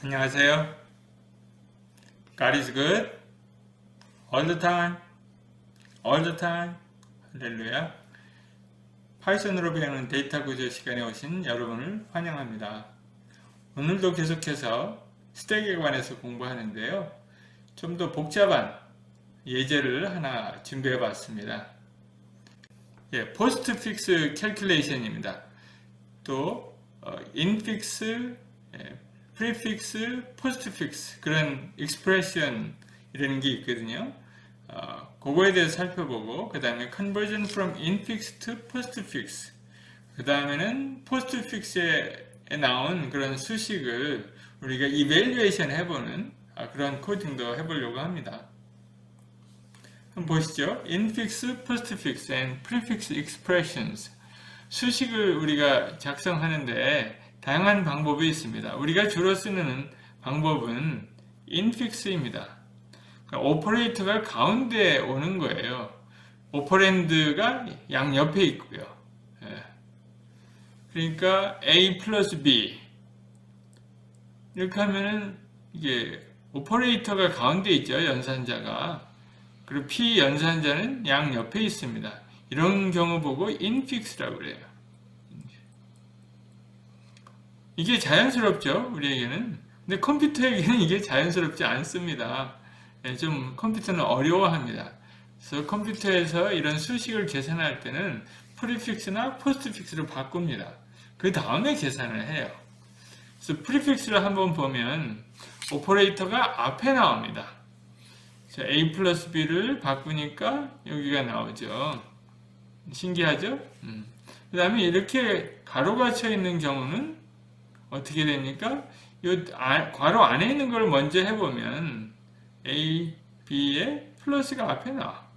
안녕하세요. God is good all the time, all the time. 할렐루야. 파이썬으로 배우는 데이터 구조 시간에 오신 여러분을 환영합니다. 오늘도 계속해서 스택에 관해서 공부하는데요. 좀 더 복잡한 예제를 하나 준비해 봤습니다. 포스트픽스 캘큘레이션입니다. 또 인픽스, 프리픽스, 포스트픽스 그런 익스프레션 이라는 게 있거든요. 그거에 대해서 살펴보고 그 다음에 conversion from infix to postfix 그 다음에는 postfix에 나온 그런 수식을 우리가 evaluation 해보는 그런 코딩도 해보려고 합니다. 한번 보시죠. infix, postfix and prefix expressions 수식을 우리가 작성하는데 다양한 방법이 있습니다. 우리가 주로 쓰는 방법은 infix입니다. 그러니까 오퍼레이터가 가운데에 오는 거예요. 오퍼랜드가 양옆에 있고요. 그러니까 A 플러스 B 이렇게 하면은 이게 오퍼레이터가 가운데 있죠. 연산자가. 그리고 P 연산자는 양옆에 있습니다. 이런 경우 보고 infix라고 그래요. 이게 자연스럽죠, 우리에게는. 근데 컴퓨터에게는 이게 자연스럽지 않습니다. 좀 컴퓨터는 어려워합니다. 그래서 컴퓨터에서 이런 수식을 계산할 때는 프리픽스나 포스트픽스로 바꿉니다. 그 다음에 계산을 해요. 그래서 프리픽스를 한번 보면 오퍼레이터가 앞에 나옵니다. 자, A 플러스 B를 바꾸니까 여기가 나오죠. 신기하죠? 그 다음에 이렇게 가로가 쳐 있는 경우는 어떻게 됩니까? 이 괄호 안에 있는 걸 먼저 해보면 A, B에 플러스가 앞에 나와.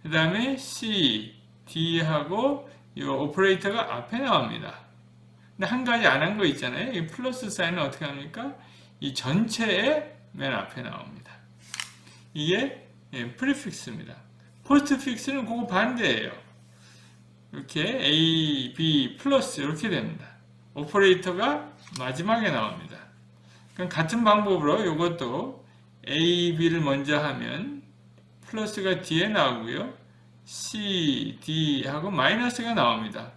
그 다음에 C, D하고 이 오퍼레이터가 앞에 나옵니다. 근데 한 가지 안 한 거 있잖아요. 이 플러스 사인은 어떻게 합니까? 이 전체에 맨 앞에 나옵니다. 이게 프리픽스입니다. 포스트픽스는 그거 반대예요. 이렇게 A, B 플러스 이렇게 됩니다. 오퍼레이터가 마지막에 나옵니다. 그럼 같은 방법으로 이것도 A, B를 먼저 하면 플러스가 뒤에 나오고요. C, D 하고 마이너스가 나옵니다.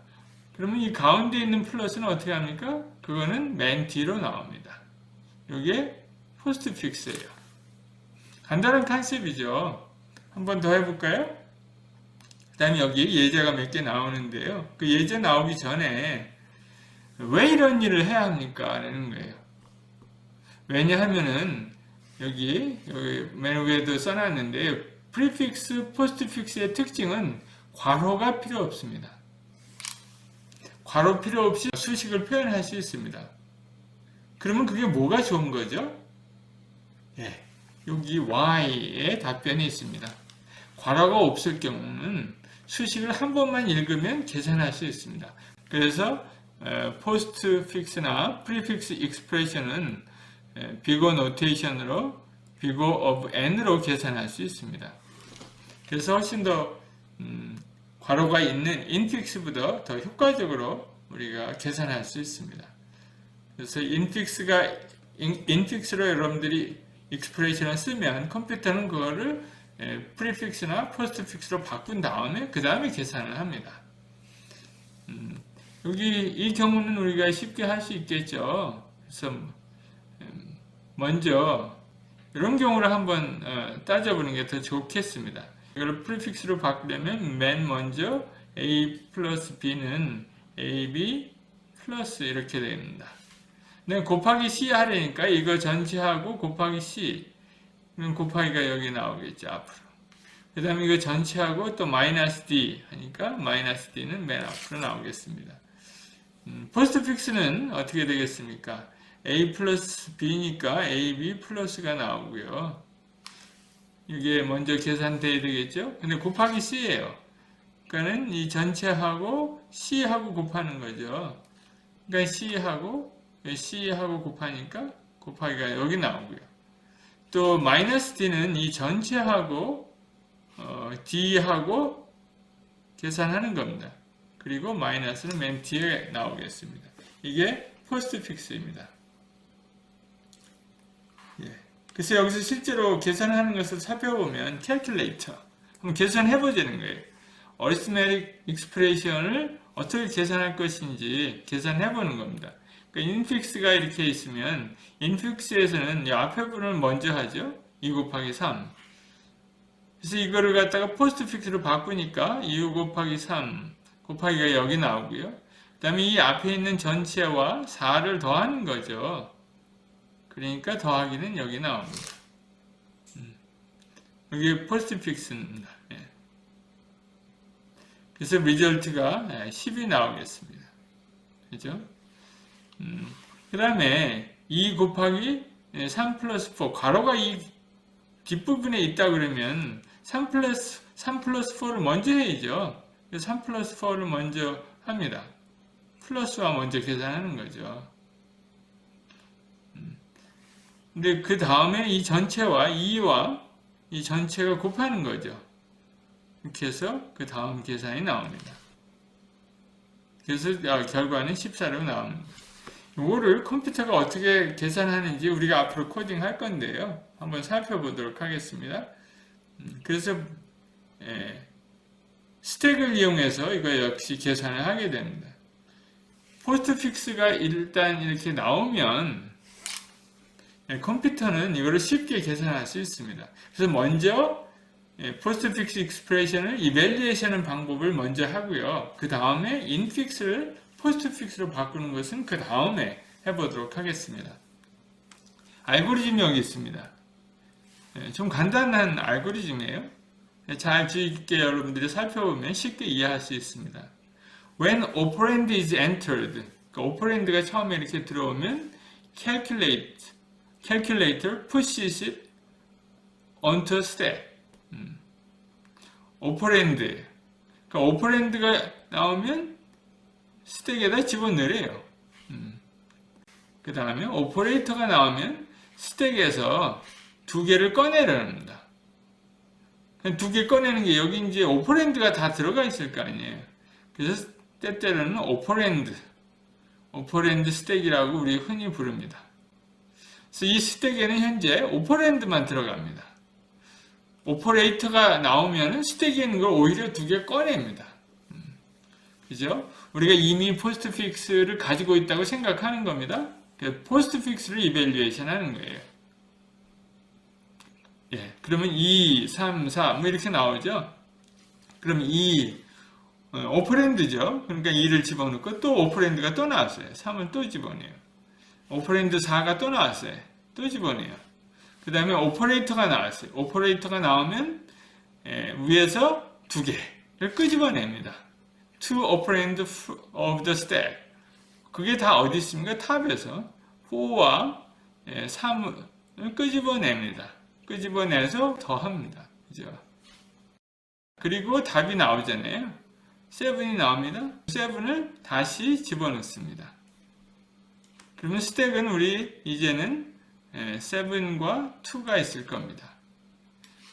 그러면 이 가운데 있는 플러스는 어떻게 합니까? 그거는 맨 뒤로 나옵니다. 이게 포스트픽스예요. 간단한 컨셉이죠. 한 번 더 해볼까요? 그 다음에 여기 예제가 몇 개 나오는데요. 그 예제 나오기 전에 왜 이런 일을 해야 합니까? 라는 거예요. 왜냐하면은 여기 맨 위에도 써놨는데 프리픽스, 포스트픽스의 특징은 괄호가 필요 없습니다. 괄호 필요 없이 수식을 표현할 수 있습니다. 그러면 그게 뭐가 좋은 거죠? 여기 Y에 답변이 있습니다. 괄호가 없을 경우는 수식을 한 번만 읽으면 계산할 수 있습니다. 그래서 포스트픽스나 프리픽스 익스프레션은 비거 노테이션으로 비거 오브 n으로 계산할 수 있습니다. 그래서 훨씬 더 괄호가 있는 인픽스보다 더 효과적으로 우리가 계산할 수 있습니다. 그래서 인픽스로 여러분들이 익스프레션을 쓰면 컴퓨터는 그거를 프리픽스나 포스트픽스로 바꾼 다음에 그 다음에 계산을 합니다. 여기 이 경우는 우리가 쉽게 할 수 있겠죠. 그래서 먼저 이런 경우를 한번 따져보는 게 더 좋겠습니다. 이걸 프리픽스로 바꾸려면 맨 먼저 A 플러스 B는 AB 플러스 이렇게 됩니다. 근데 곱하기 C 하려니까 이거 전체하고 곱하기 C 그럼 곱하기가 여기 나오겠죠. 앞으로. 그 다음에 이거 전체하고 또 마이너스 D 하니까 마이너스 D는 맨 앞으로 나오겠습니다. 포스트픽스는 어떻게 되겠습니까? A 플러스 B니까 AB 플러스가 나오고요. 이게 먼저 계산돼야 되겠죠? 근데 곱하기 C예요. 그러니까는 이 전체하고 C하고 곱하는 거죠. 그러니까 C하고 곱하니까 곱하기가 여기 나오고요. 또 마이너스 D는 이 전체하고 D하고 계산하는 겁니다. 그리고 마이너스는 맨 뒤에 나오겠습니다. 이게 포스트픽스입니다. 예. 그래서 여기서 실제로 계산하는 것을 살펴보면 캘큘레이터 한번 계산해 보자는 거예요. 어리스메틱 익스프레션을 어떻게 계산할 것인지 계산해 보는 겁니다. 그러니까 인픽스가 이렇게 있으면 인픽스에서는 이 앞에 부분을 먼저 하죠. 2 곱하기 3. 그래서 이거를 갖다가 포스트픽스로 바꾸니까 2 곱하기 3 곱하기가 여기 나오고요. 그 다음에 이 앞에 있는 전체와 4를 더하는 거죠. 그러니까 더하기는 여기 나옵니다. 여기 포스트픽스입니다. 예. 그래서 리절트가 10이 나오겠습니다. 그죠? 그 다음에 2 곱하기 3 플러스 4 괄호가 이 뒷부분에 있다 그러면 3 플러스 4를 먼저 해야죠. 3 플러스 4를 먼저 합니다. 플러스와 먼저 계산하는 거죠. 근데 그 다음에 이 전체와 2와 이 전체가 곱하는 거죠. 이렇게 해서 그 다음 계산이 나옵니다. 그래서 결과는 14로 나옵니다. 이거를 컴퓨터가 어떻게 계산하는지 우리가 앞으로 코딩할 건데요. 한번 살펴보도록 하겠습니다. 그래서 스택을 이용해서 이거 역시 계산을 하게 됩니다. 포스트픽스가 일단 이렇게 나오면 컴퓨터는 이거를 쉽게 계산할 수 있습니다. 그래서 먼저 포스트픽스 익스프레션을 이밸리에이션 방법을 먼저 하고요. 그 다음에 인픽스를 포스트픽스로 바꾸는 것은 그 다음에 해보도록 하겠습니다. 알고리즘이 여기 있습니다. 좀 간단한 알고리즘이에요. 잘 주의 깊게 여러분들이 살펴보면 쉽게 이해할 수 있습니다. When operand is entered, 그러니까 오퍼랜드가 처음에 이렇게 들어오면 calculator pushes it onto stack. 오퍼랜드, 그러니까 오퍼랜드가 나오면 스택에다 집어넣으래요. 그 다음에 오퍼레이터가 나오면 스택에서 2개를 꺼내려합니다. 2개 꺼내는 게 여기 이제 오퍼랜드가 다 들어가 있을 거 아니에요. 그래서 때때로는 오퍼랜드 스택이라고 우리 흔히 부릅니다. 그래서 이 스택에는 현재 오퍼랜드만 들어갑니다. 오퍼레이터가 나오면 스택에 있는 걸 오히려 2개 꺼냅니다. 그죠? 우리가 이미 포스트픽스를 가지고 있다고 생각하는 겁니다. 포스트픽스를 이밸리에이션 하는 거예요. 예, 그러면 2, 3, 4 뭐 이렇게 나오죠? 그럼 2 오퍼랜드죠. 그러니까 2를 집어넣고 또 오퍼랜드가 또 나왔어요. 3을 또 집어넣어요. 오퍼랜드 4가 또 나왔어요. 또 집어넣어요. 그 다음에 오퍼레이터가 나왔어요. 오퍼레이터가 나오면 위에서 2개를 끄집어냅니다. Two operand of the stack. 그게 다 어디 있습니까? 탑에서 4와 3을 끄집어냅니다. 끄집어내서 더합니다. 그죠? 그리고 답이 나오잖아요. 7이 나옵니다. 7을 다시 집어넣습니다. 그러면 스택은 우리 이제는 7과 2가 있을 겁니다.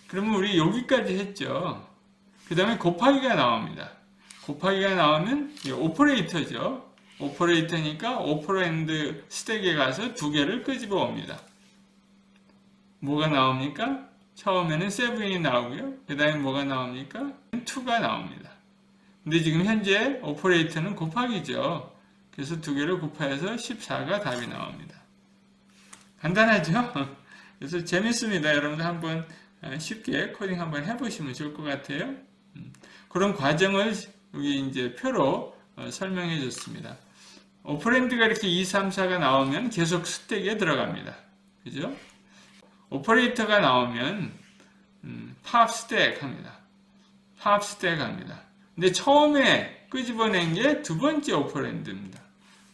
그러면 우리 여기까지 했죠. 그 다음에 곱하기가 나옵니다. 곱하기가 나오면 오퍼레이터죠. 오퍼레이터니까 오퍼랜드 스택에 가서 2개를 끄집어 옵니다. 뭐가 나옵니까? 처음에는 7이 나오고요. 그 다음에 뭐가 나옵니까? 2가 나옵니다. 근데 지금 현재 오퍼레이터는 곱하기죠. 그래서 2개를 곱해서 14가 답이 나옵니다. 간단하죠? 그래서 재밌습니다. 여러분들 한번 쉽게 코딩 한번 해보시면 좋을 것 같아요. 그런 과정을 여기 이제 표로 설명해 줬습니다. 오퍼랜드가 이렇게 2, 3, 4가 나오면 계속 스택에 들어갑니다. 그죠? 오퍼레이터가 나오면 팝 스택 합니다. 팝 스택 합니다. 근데 처음에 끄집어낸 게 두 번째 오퍼랜드입니다.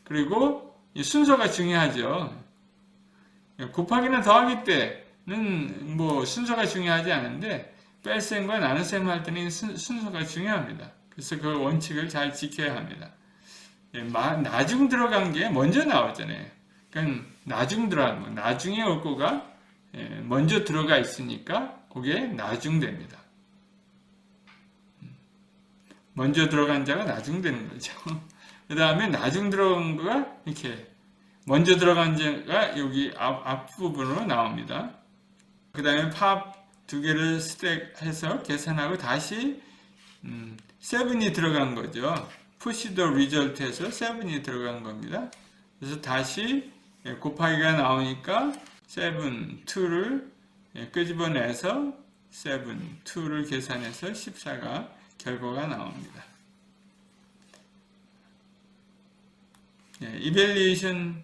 그리고 순서가 중요하죠. 곱하기나 더하기 때는 뭐 순서가 중요하지 않은데 뺄셈과 나눗셈 할 때는 순서가 중요합니다. 그래서 그 원칙을 잘 지켜야 합니다. 나중 들어간 게 먼저 나오잖아요. 그러니까 나중에 올 거가 먼저 들어가 있으니까 그게 나중됩니다. 먼저 들어간 자가 나중되는 거죠. 그 다음에 나중 들어간 거가 이렇게 먼저 들어간 자가 여기 앞부분으로 나옵니다. 그 다음에 팝 두 개를 스택해서 계산하고 다시 7이 들어간 거죠. push the result에서 7이 들어간 겁니다. 그래서 다시 곱하기가 나오니까 7, 2를 끄집어내서 7, 2를 계산해서 14가 결과가 나옵니다. Evaluation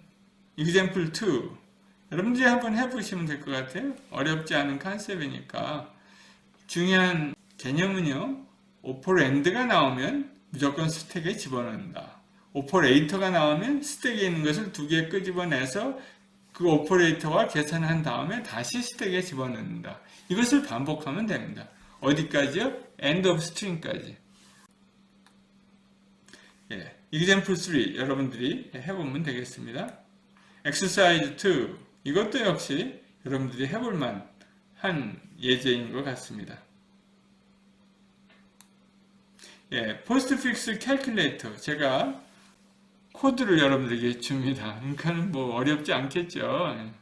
Example 2 여러분들이 한번 해보시면 될 것 같아요. 어렵지 않은 컨셉이니까. 중요한 개념은요, 오퍼랜드가 나오면 무조건 스택에 집어넣는다. 오퍼레이터가 나오면 스택에 있는 것을 두 개 끄집어내서 그 오퍼레이터와 계산한 다음에 다시 스택에 집어넣는다. 이것을 반복하면 됩니다. 어디까지요? end of string까지. example 3 여러분들이 해보면 되겠습니다. exercise 2 이것도 역시 여러분들이 해볼 만한 예제인 것 같습니다. postfix calculator 제가 코드를 여러분들에게 줍니다. 그러니까 뭐 어렵지 않겠죠.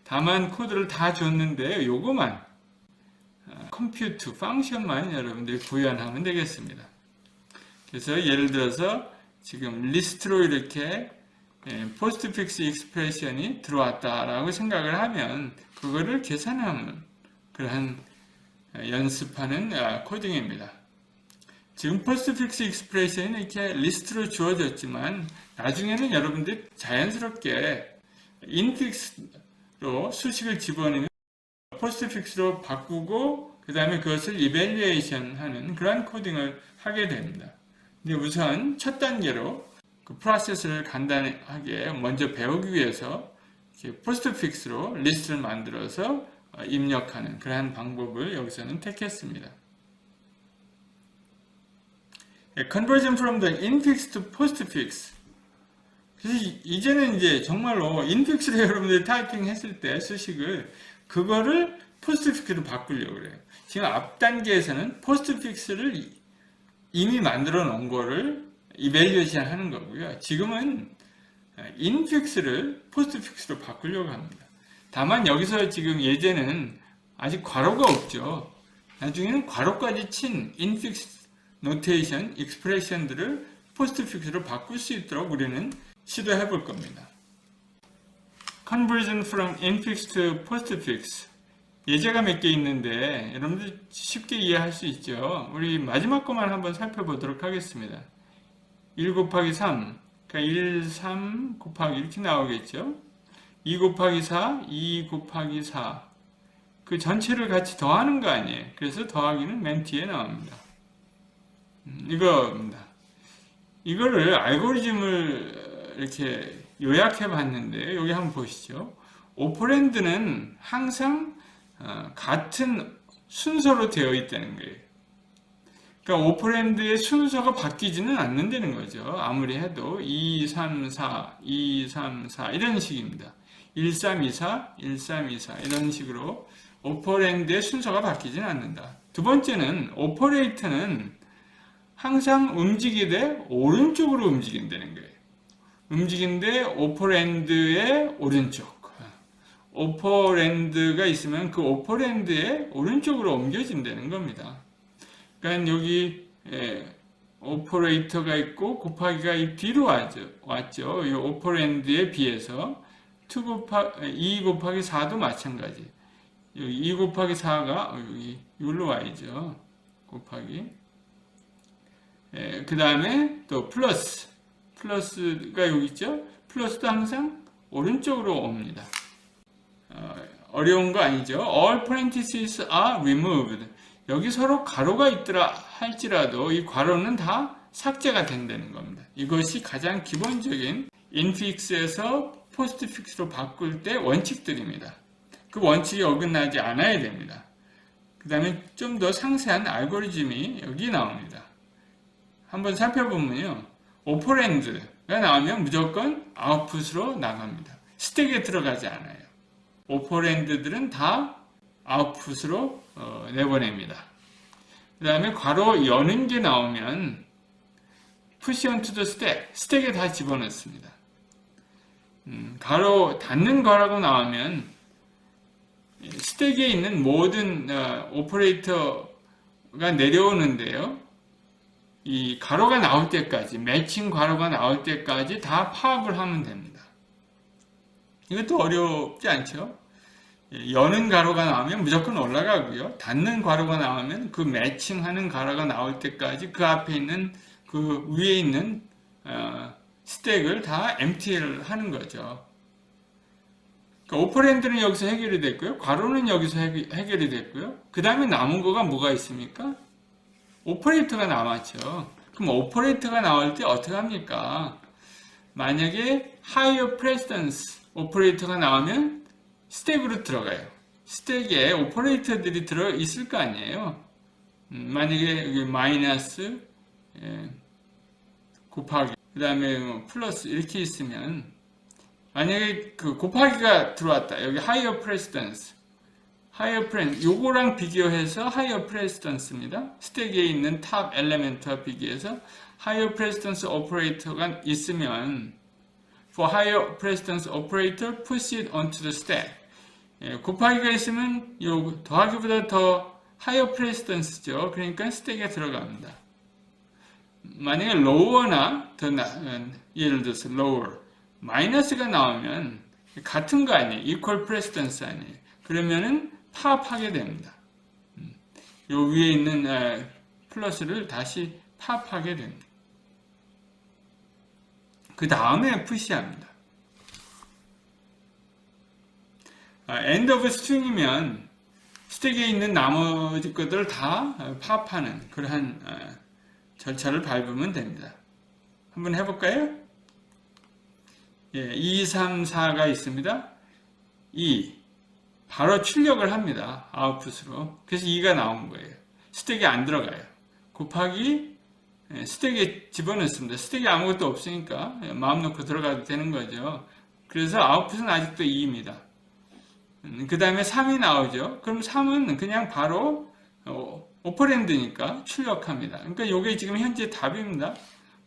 다만 코드를 다 줬는데 요거만 컴퓨트 펑션만 여러분들이 구현하면 되겠습니다. 그래서 예를 들어서 지금 리스트로 이렇게 postfix expression이 들어왔다라고 생각을 하면 그거를 계산하는 그러한 연습하는 코딩입니다. 지금 postfix expression이 이렇게 리스트로 주어졌지만 나중에는 여러분들이 자연스럽게 infix로 수식을 집어넣으면 postfix로 바꾸고 그 다음에 그것을 evaluation 하는 그러한 코딩을 하게 됩니다. 근데 우선 첫 단계로 그 프로세스를 간단하게 먼저 배우기 위해서 postfix로 리스트를 만들어서 입력하는 그러한 방법을 여기서는 택했습니다. Conversion from the infix to postfix. 그래서 이제는 이제 정말로 infix로 여러분들이 타이핑 했을 때 수식을 그거를 postfix로 바꾸려고 그래요. 지금 앞 단계에서는 postfix를 이미 만들어 놓은 거를 evaluation 하는 거고요. 지금은 infix를 postfix로 바꾸려고 합니다. 다만 여기서 지금 예제는 아직 괄호가 없죠. 나중에는 괄호까지 친 infix 노테이션, 익스프레션들을 postfix로 바꿀 수 있도록 우리는 시도해 볼 겁니다. Conversion from infix to postfix 예제가 몇 개 있는데 여러분들 쉽게 이해할 수 있죠. 우리 마지막 것만 한번 살펴보도록 하겠습니다. 1 곱하기 3 그러니까 1, 3 곱하기 이렇게 나오겠죠. 2 곱하기 4 2 곱하기 4 그 전체를 같이 더하는 거 아니에요. 그래서 더하기는 맨 뒤에 나옵니다. 이거입니다. 이거를 알고리즘을 이렇게 요약해 봤는데 여기 한번 보시죠. 오퍼랜드는 항상 같은 순서로 되어 있다는 거예요. 그러니까 오퍼랜드의 순서가 바뀌지는 않는다는 거죠. 아무리 해도 2, 3, 4, 2, 3, 4 이런 식입니다. 1, 3, 2, 4, 1, 3, 2, 4 이런 식으로 오퍼랜드의 순서가 바뀌지는 않는다. 두 번째는 오퍼레이터는 항상 움직이되 오른쪽으로 움직인다는 거예요. 움직인데 오퍼랜드의 오른쪽. 오퍼랜드가 있으면 그 오퍼랜드의 오른쪽으로 옮겨진다는 겁니다. 그러니까 여기 오퍼레이터가 있고 곱하기가 이 뒤로 왔죠. 이 오퍼랜드에 비해서 2 곱하기 4도 마찬가지. 2 곱하기 4가 여기 여기로 와야죠. 곱하기 그 다음에 또 플러스가 여기 있죠. 플러스도 항상 오른쪽으로 옵니다. 어려운 거 아니죠. All parentheses are removed. 여기 서로 가로가 있더라 할지라도 이 괄호는 다 삭제가 된다는 겁니다. 이것이 가장 기본적인 infix에서 포스트픽스로 바꿀 때 원칙들입니다. 그 원칙이 어긋나지 않아야 됩니다. 그 다음에 좀 더 상세한 알고리즘이 여기 나옵니다. 한번 살펴보면요. 오퍼랜드가 나오면 무조건 아웃풋으로 나갑니다. 스택에 들어가지 않아요. 오퍼랜드들은 다 아웃풋으로 내보냅니다. 그 다음에 괄호 여는 게 나오면 push onto the stack, 스택에 다 집어넣습니다. 괄호 닫는 거라고 나오면 스택에 있는 모든 오퍼레이터가 내려오는데요. 이 괄호가 나올 때까지, 매칭 괄호가 나올 때까지 다 파악을 하면 됩니다. 이것도 어렵지 않죠? 여는 괄호가 나오면 무조건 올라가고요. 닫는 괄호가 나오면 그 매칭하는 괄호가 나올 때까지 그 앞에 있는 그 위에 있는 스택을 다 empty를 하는 거죠. 그러니까 오퍼랜드는 여기서 해결이 됐고요. 괄호는 여기서 해결이 됐고요. 그 다음에 남은 거가 뭐가 있습니까? 오퍼레이터가 남았죠. 그럼 오퍼레이터가 나올 때 어떻게 합니까? 만약에 higher precedence 오퍼레이터가 나오면 스택으로 들어가요. 스택에 오퍼레이터들이 들어 있을 거 아니에요. 만약에 여기 마이너스 곱하기 그 다음에 플러스 이렇게 있으면 만약에 그 곱하기가 들어왔다. 여기 higher precedence 요거랑 비교해서 higher precedence입니다. 스택에 있는 탑 엘리멘트와 비교해서 higher precedence operator가 있으면 for higher precedence operator push it onto the stack. 곱하기가 있으면 요 더하기보다 더 higher precedence죠. 그러니까 스택에 들어갑니다. 만약에 lower나 예를 들어서 lower 마이너스가 나오면 같은 거 아니에요. equal precedence 아니에요. 그러면은 파업하게 됩니다. 요 위에 있는 플러스를 다시 파업하게 됩니다. 그 다음에 푸시합니다. end of string이면 스택에 있는 나머지 것들을 다 파업하는 그러한 절차를 밟으면 됩니다. 한번 해볼까요? 2, 3, 4가 있습니다. 2 바로 출력을 합니다. 아웃풋으로. 그래서 2가 나온 거예요. 스택에 안 들어가요. 곱하기 스택에 집어넣습니다. 스택에 아무것도 없으니까 마음 놓고 들어가도 되는 거죠. 그래서 아웃풋은 아직도 2입니다. 그 다음에 3이 나오죠. 그럼 3은 그냥 바로 오퍼랜드니까 출력합니다. 그러니까 이게 지금 현재 답입니다.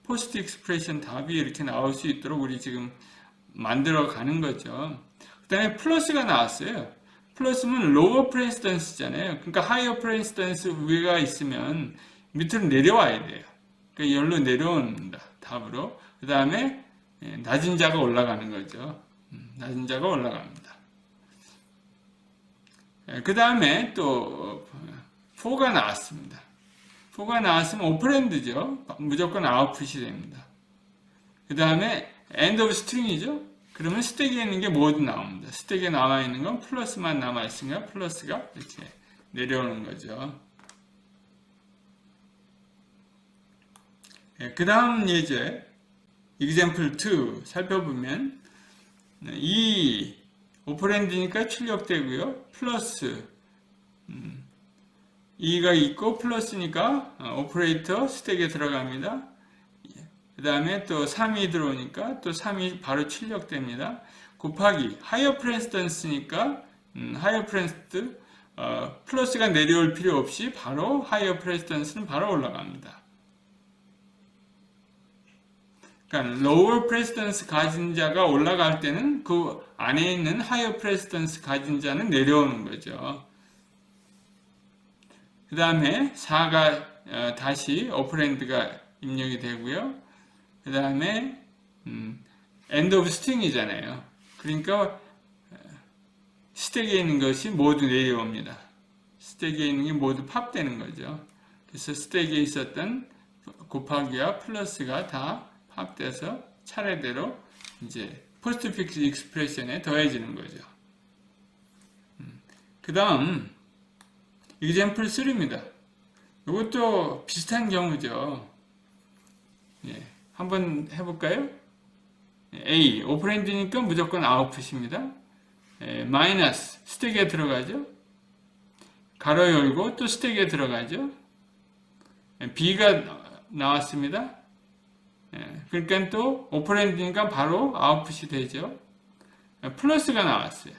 포스트 익스프레션 답이 이렇게 나올 수 있도록 우리 지금 만들어 가는 거죠. 그 다음에 플러스가 나왔어요. 플러스는 lower precedence잖아요. 그러니까 higher precedence 위가 있으면 밑으로 내려와야 돼요. 그러니까 열로 내려옵니다. 답으로. 그 다음에 낮은 자가 올라가는 거죠. 낮은 자가 올라갑니다. 그 다음에 또 4가 나왔습니다. 4가 나왔으면 오퍼랜드죠. 무조건 아웃풋이 됩니다. 그 다음에 end of string이죠. 그러면 스택에 있는 게 모두 나옵니다. 스택에 남아있는 건 플러스만 남아있으니까 플러스가 이렇게 내려오는 거죠. 그 다음 예제 example 2 살펴보면 이 오퍼랜드니까 출력되고요. 플러스 2가 있고 플러스니까 오퍼레이터 스택에 들어갑니다. 그 다음에 또 3이 들어오니까 또 3이 바로 출력됩니다. 곱하기 higher precedence니까 higher precedence 플러스가 내려올 필요 없이 바로 higher precedence는 바로 올라갑니다. 그러니까 lower precedence 가진 자가 올라갈 때는 그 안에 있는 higher precedence 가진 자는 내려오는 거죠. 그 다음에 4가 다시 오퍼랜드가 입력이 되고요. 그 다음에 end of string이잖아요. 그러니까 스택에 있는 것이 모두 내려옵니다. 스택에 있는 게 모두 팝되는 거죠. 그래서 스택에 있었던 곱하기와 플러스가 다 팝돼서 차례대로 이제 포스트픽스 익스프레션에 더해지는 거죠. 그 다음 example 3입니다. 이것도 비슷한 경우죠. 예, 한번 해볼까요? A, 오퍼랜드니까 무조건 아웃풋입니다. 마이너스, 스택에 들어가죠. 가로 열고 또 스택에 들어가죠. B가 나왔습니다. 그러니까 또 오퍼랜드니까 바로 아웃풋이 되죠. 플러스가 나왔어요.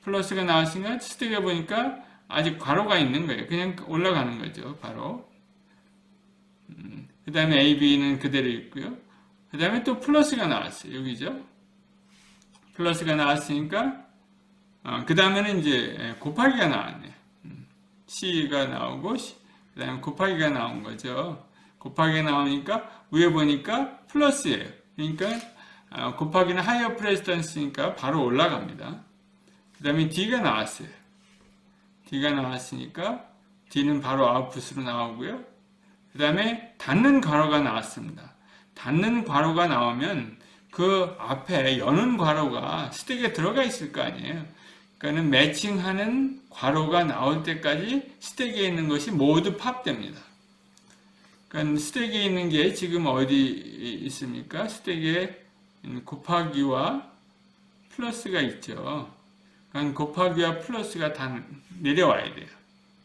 플러스가 나왔으니까 스택에 보니까 아직 괄호가 있는 거예요. 그냥 올라가는 거죠. 바로. 그 다음에 A, B는 그대로 있고요. 그 다음에 또 플러스가 나왔어요. 여기죠. 플러스가 나왔으니까 그 다음에는 이제 곱하기가 나왔네요. C가 나오고 그 다음에 곱하기가 나온 거죠. 곱하기가 나오니까 위에 보니까 플러스예요. 그러니까 곱하기는 하이어 프레시던스니까 바로 올라갑니다. 그 다음에 D가 나왔어요. D가 나왔으니까 D는 바로 아웃풋으로 나오고요. 그 다음에 닫는 괄호가 나왔습니다. 닫는 괄호가 나오면 그 앞에 여는 괄호가 스택에 들어가 있을 거 아니에요. 그러니까 매칭하는 괄호가 나올 때까지 스택에 있는 것이 모두 팝됩니다. 그러니까 스택에 있는 게 지금 어디 있습니까? 스택에 곱하기와 플러스가 있죠. 그러니까 곱하기와 플러스가 다 내려와야 돼요.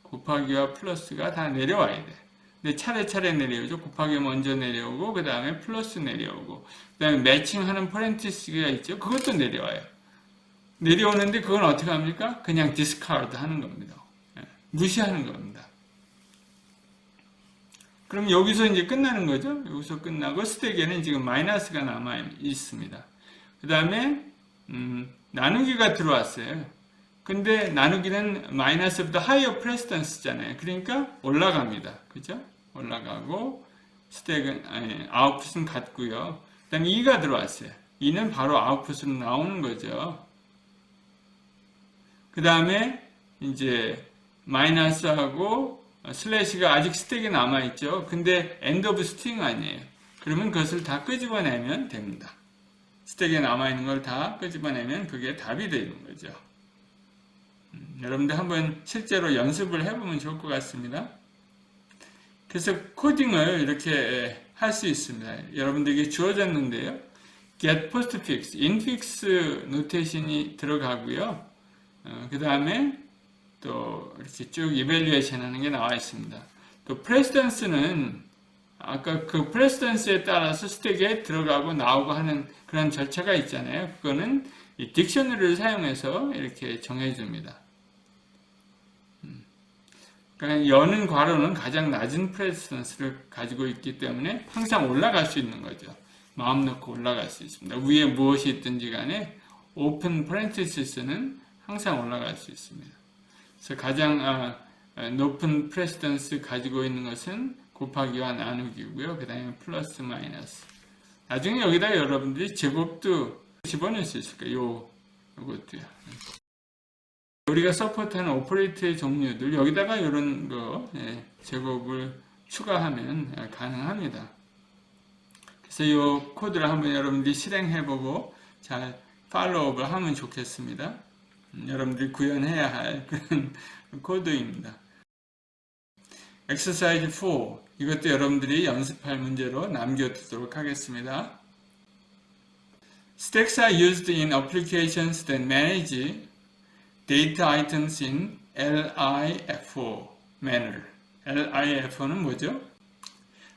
곱하기와 플러스가 다 내려와야 돼요. 근데 차례차례 내려오죠. 곱하기 먼저 내려오고 그 다음에 플러스 내려오고 그 다음에 매칭하는 퍼렌티스가 있죠. 그것도 내려와요. 내려오는데 그건 어떻게 합니까? 그냥 디스카드 하는 겁니다. 무시하는 겁니다. 그럼 여기서 이제 끝나는 거죠. 여기서 끝나고 스택에는 지금 마이너스가 남아 있습니다. 그 다음에 나누기가 들어왔어요. 근데 나누기는 마이너스보다 하이어 프레시던스잖아요. 그러니까 올라갑니다. 그죠? 올라가고 스택은 아웃풋은 같고요. 그 다음에 2가 들어왔어요. 2는 바로 아웃풋으로 나오는 거죠. 그 다음에 이제 마이너스하고 슬래시가 아직 스택이 남아있죠. 근데 엔드 오브 스트링 아니에요. 그러면 그것을 다 끄집어내면 됩니다. 스택에 남아있는 걸 다 끄집어내면 그게 답이 되는 거죠. 여러분들 한번 실제로 연습을 해보면 좋을 것 같습니다. 그래서 코딩을 이렇게 할 수 있습니다. 여러분들에게 주어졌는데요. get, postfix, infix 노테이션이 들어가고요. 그 다음에 또 이렇게 쭉 이밸류에이션 하는 게 나와 있습니다. 또 프레시던스는 아까 그 프레시던스에 따라서 스택에 들어가고 나오고 하는 그런 절차가 있잖아요. 그거는 이 딕셔너리를 사용해서 이렇게 정해줍니다. 그러니까 여는 괄호는 가장 낮은 프레시던스를 가지고 있기 때문에 항상 올라갈 수 있는 거죠. 마음 놓고 올라갈 수 있습니다. 위에 무엇이 있든지 간에 오픈 parentheses는 항상 올라갈 수 있습니다. 그래서 가장 높은 프레시던스 가지고 있는 것은 곱하기와 나누기고요. 그 다음에 플러스 마이너스. 나중에 여기다 여러분들이 제곱도 집어넣을 수 있을 거예요. 요것도요. 우리가 서포트하는 오퍼레이터의 종류들 여기다가 이런 거 제곱을 추가하면 가능합니다. 그래서 이 코드를 한번 여러분들이 실행해보고 잘 팔로우업을 하면 좋겠습니다. 여러분들이 구현해야 할 그런 코드입니다. exercise 4 이것도 여러분들이 연습할 문제로 남겨두도록 하겠습니다. Stacks are used in applications that manage data items in LIFO manner. LIFO는 뭐죠?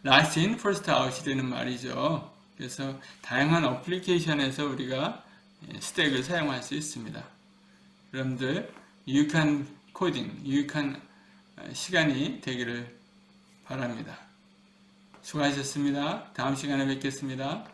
Last in, first out이 되는 말이죠. 그래서 다양한 어플리케이션에서 우리가 스택을 사용할 수 있습니다. 여러분들 유익한 코딩, 유익한 시간이 되기를 바랍니다. 수고하셨습니다. 다음 시간에 뵙겠습니다.